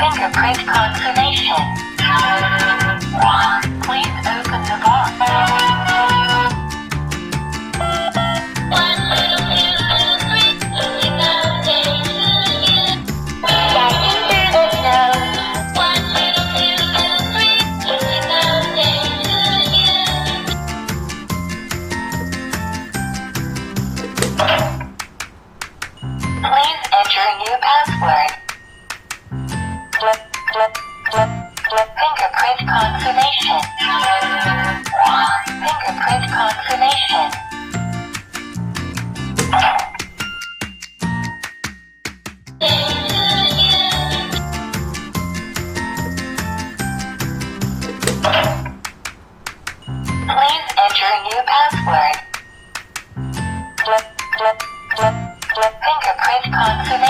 Fingerprint confirmation. Please open the box. Please enter new password. Fingerprint confirmation. Fingerprint confirmation. Please enter new password. Fingerprint confirmation.